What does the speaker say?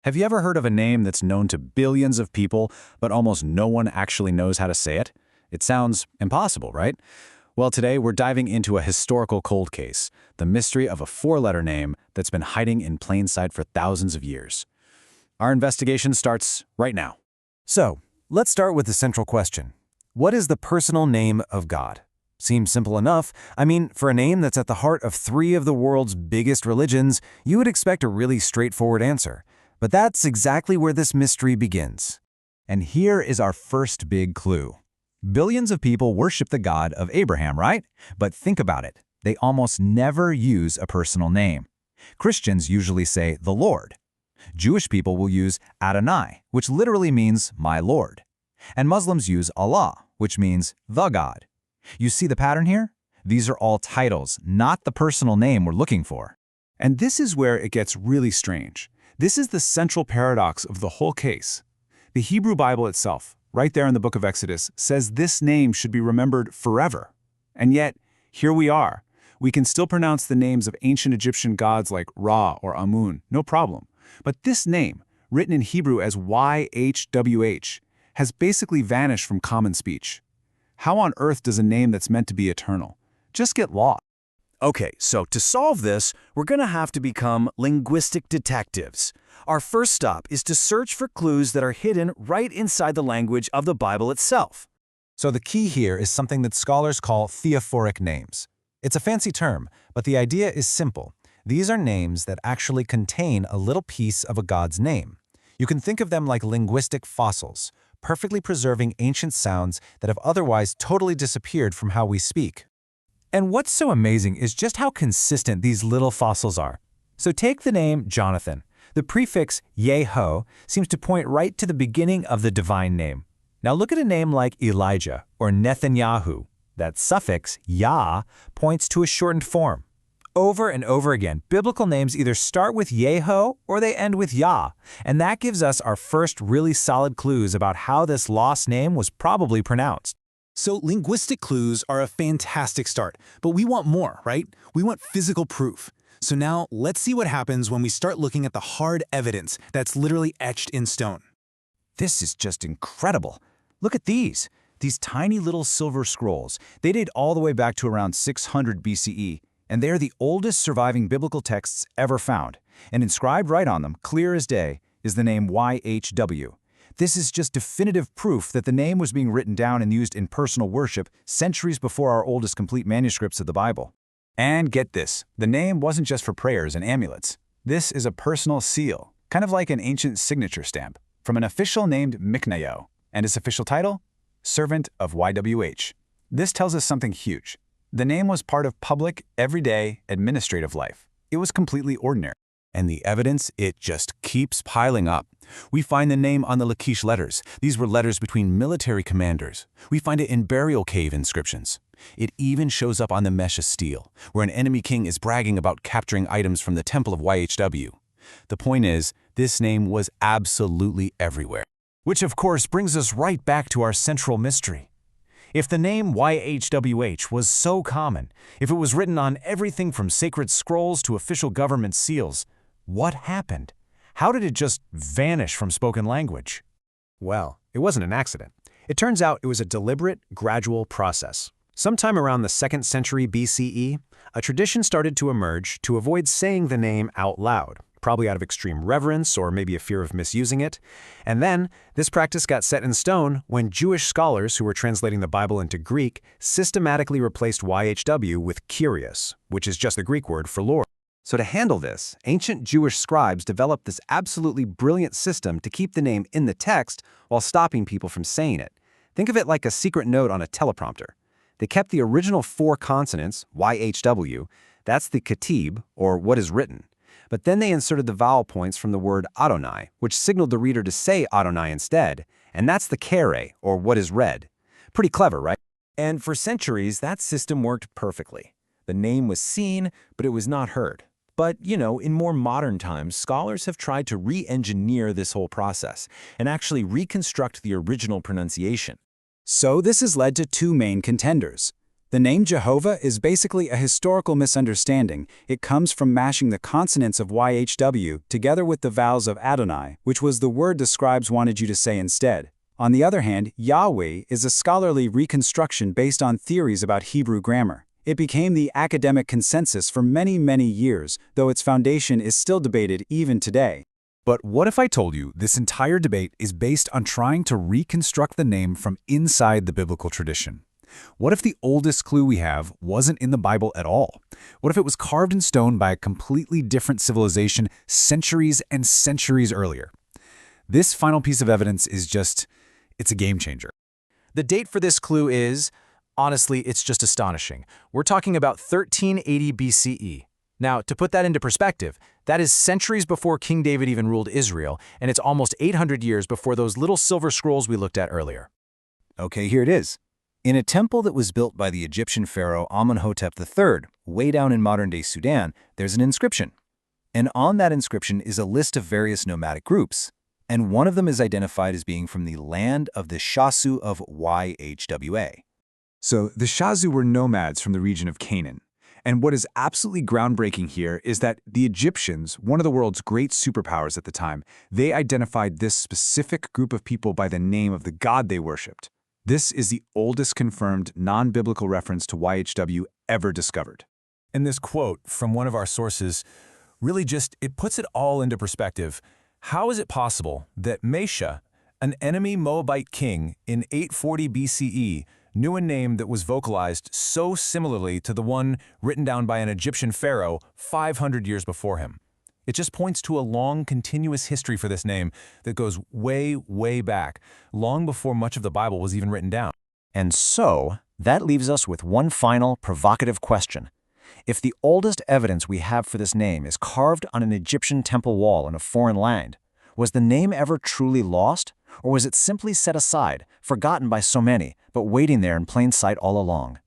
Have you ever heard of a name that's known to billions of people, but almost no one actually knows how to say it? It sounds impossible, right? Well, today we're diving into a historical cold case, the mystery of a four-letter name that's been hiding in plain sight for thousands of years. Our investigation starts right now. So, let's start with the central question. What is the personal name of God? Seems simple enough. I mean, for a name that's at the heart of three of the world's biggest religions, you would expect a really straightforward answer. But that's exactly where this mystery begins. And here is our first big clue. Billions of people worship the God of Abraham, right? But think about it. They almost never use a personal name. Christians usually say the Lord. Jewish people will use Adonai, which literally means my Lord. And Muslims use Allah, which means the God. You see the pattern here? These are all titles, not the personal name we're looking for. And this is where it gets really strange. This is the central paradox of the whole case. The Hebrew Bible itself, right there in the book of Exodus, says this name should be remembered forever. And yet, here we are. We can still pronounce the names of ancient Egyptian gods like Ra or Amun, no problem. But this name, written in Hebrew as YHWH, has basically vanished from common speech. How on earth does a name that's meant to be eternal just get lost? Okay, so to solve this, we're going to have to become linguistic detectives. Our first stop is to search for clues that are hidden right inside the language of the Bible itself. So the key here is something that scholars call theophoric names. It's a fancy term, but the idea is simple. These are names that actually contain a little piece of a god's name. You can think of them like linguistic fossils, perfectly preserving ancient sounds that have otherwise totally disappeared from how we speak. And what's so amazing is just how consistent these little fossils are. So take the name Jonathan. The prefix Yeho seems to point right to the beginning of the divine name. Now look at a name like Elijah or Netanyahu. That suffix, Yah, points to a shortened form. Over and over again, biblical names either start with Yeho or they end with Yah, and that gives us our first really solid clues about how this lost name was probably pronounced. So linguistic clues are a fantastic start, but we want more, right? We want physical proof. So now let's see what happens when we start looking at the hard evidence that's literally etched in stone. This is just incredible. Look at these tiny little silver scrolls. They date all the way back to around 600 BCE, and they're the oldest surviving biblical texts ever found. And inscribed right on them, clear as day, is the name YHW. This is just definitive proof that the name was being written down and used in personal worship centuries before our oldest complete manuscripts of the Bible. And get this, the name wasn't just for prayers and amulets. This is a personal seal, kind of like an ancient signature stamp, from an official named Miknayo, and his official title? Servant of YWH. This tells us something huge. The name was part of public, everyday, administrative life. It was completely ordinary. And the evidence, it just keeps piling up. We find the name on the Lachish letters. These were letters between military commanders. We find it in burial cave inscriptions. It even shows up on the Mesha stele, where an enemy king is bragging about capturing items from the temple of YHW. The point is, this name was absolutely everywhere. Which of course brings us right back to our central mystery. If the name YHWH was so common, if it was written on everything from sacred scrolls to official government seals, what happened? How did it just vanish from spoken language? Well, it wasn't an accident. It turns out it was a deliberate, gradual process. Sometime around the 2nd century BCE, a tradition started to emerge to avoid saying the name out loud, probably out of extreme reverence or maybe a fear of misusing it. And then, this practice got set in stone when Jewish scholars who were translating the Bible into Greek systematically replaced YHW with Kyrios, which is just the Greek word for Lord. So to handle this, ancient Jewish scribes developed this absolutely brilliant system to keep the name in the text while stopping people from saying it. Think of it like a secret note on a teleprompter. They kept the original 4 consonants, YHW, that's the katib, or what is written. But then they inserted the vowel points from the word Adonai, which signaled the reader to say Adonai instead, and that's the kere, or what is read. Pretty clever, right? And for centuries, that system worked perfectly. The name was seen, but it was not heard. But, in more modern times, scholars have tried to re-engineer this whole process and actually reconstruct the original pronunciation. So this has led to two main contenders. The name Jehovah is basically a historical misunderstanding. It comes from mashing the consonants of YHW together with the vowels of Adonai, which was the word the scribes wanted you to say instead. On the other hand, Yahweh is a scholarly reconstruction based on theories about Hebrew grammar. It became the academic consensus for many, many years, though its foundation is still debated even today. But what if I told you this entire debate is based on trying to reconstruct the name from inside the biblical tradition? What if the oldest clue we have wasn't in the Bible at all? What if it was carved in stone by a completely different civilization centuries and centuries earlier? This final piece of evidence is it's a game changer. The date for this clue is, honestly, it's just astonishing. We're talking about 1380 BCE. Now, to put that into perspective, that is centuries before King David even ruled Israel, and it's almost 800 years before those little silver scrolls we looked at earlier. Okay, here it is. In a temple that was built by the Egyptian pharaoh Amenhotep III, way down in modern-day Sudan, there's an inscription. And on that inscription is a list of various nomadic groups, and one of them is identified as being from the land of the Shasu of YHWA. So the Shazu were nomads from the region of Canaan. And what is absolutely groundbreaking here is that the Egyptians, one of the world's great superpowers at the time, they identified this specific group of people by the name of the god they worshipped. This is the oldest confirmed non-biblical reference to YHW ever discovered. And this quote from one of our sources really it puts it all into perspective. How is it possible that Mesha, an enemy Moabite king in 840 BCE, knew a name that was vocalized so similarly to the one written down by an Egyptian pharaoh 500 years before him? It just points to a long, continuous history for this name that goes way, way back, long before much of the Bible was even written down. And so, that leaves us with one final, provocative question. If the oldest evidence we have for this name is carved on an Egyptian temple wall in a foreign land, was the name ever truly lost, or was it simply set aside, forgotten by so many, but waiting there in plain sight all along?